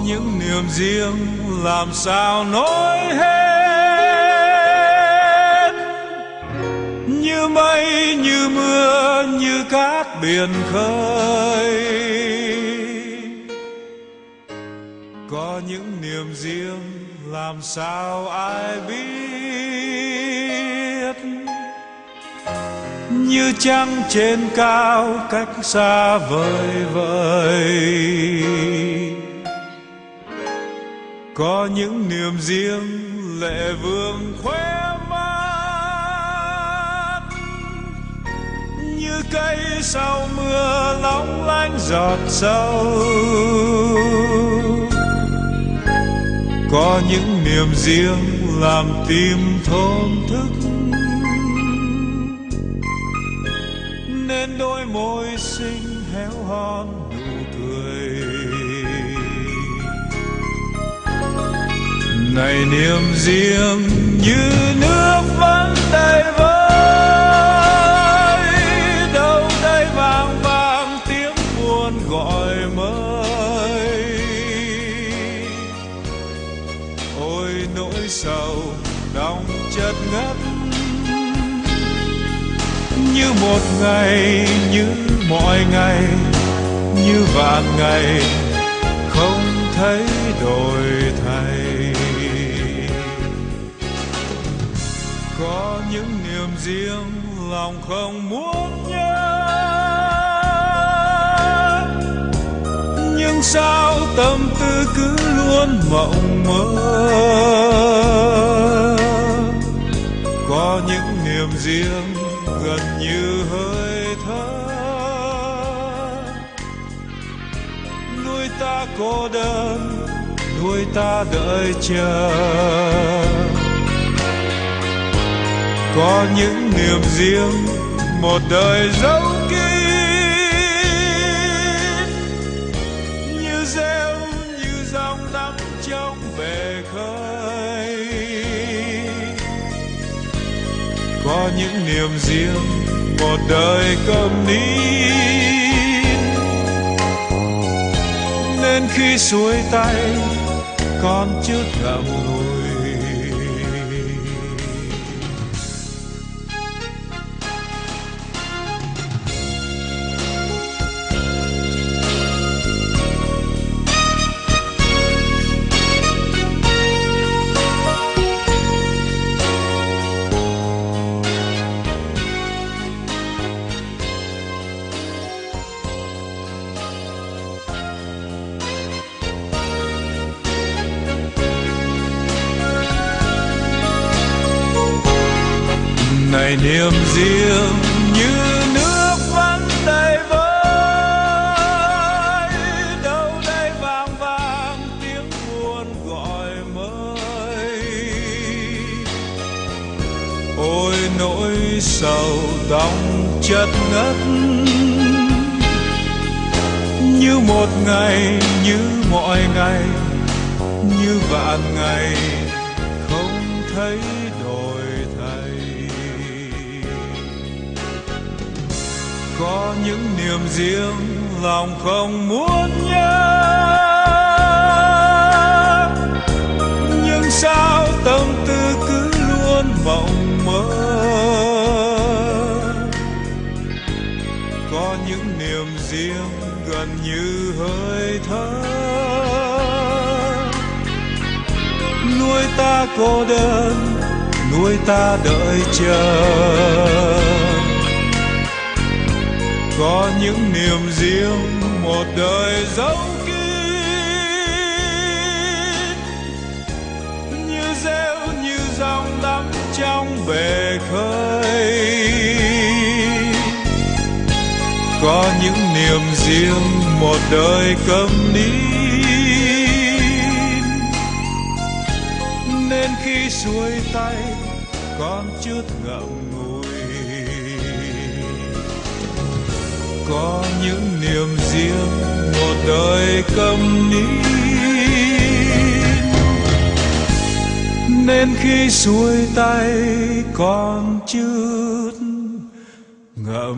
những niềm riêng làm sao nói hết, như mây như mưa như cát biển khơi. Có những niềm riêng làm sao ai biết, như trăng trên cao cách xa vời vời. Có những niềm riêng lệ vương khóe mắt, như cây sau mưa long lanh giọt sâu. Có những niềm riêng làm tim thổn thức, nên đôi môi xinh héo hon nụ cười. Này niềm riêng như nước vẫn đầy vơi, đâu đây vang vang tiếng buồn gọi mới. Ôi nỗi sầu đong chất ngất, như một ngày như mọi ngày, như vạn ngày không thấy đổi thay. Có những niềm riêng lòng không muốn nhớ, nhưng sao tâm tư cứ luôn mộng mơ. Có những niềm riêng gần như hơi thở, nuôi ta cô đơn, nuôi ta đợi chờ. Có những niềm riêng một đời dấu kín, như rêu như dòng đắm trong bể khơi. Có những niềm riêng một đời câm nín, nên khi xuôi tay con chút ngậm ngùi. Này niềm riêng như nước vẫn đầy vơi, đâu đây vang vang tiếng buồn gọi mới. Ôi nỗi sầu đong chất ngất, như một ngày như mọi ngày, như vạn ngày không thấy đổi thay. Có những niềm riêng lòng không muốn nhớ, nhưng sao tâm tư cứ luôn mộng mơ. Có những niềm riêng gần như hơi thở, nuôi ta cô đơn, nuôi ta đợi chờ. Có những niềm riêng một đời dấu kín, như rêu như dòng đắm trong bể khơi. Có những niềm riêng một đời câm nín, nên khi xuôi tay con chút ngậm ngùi. Có những niềm riêng một đời câm nín, nên khi xuôi tay con chút ngậm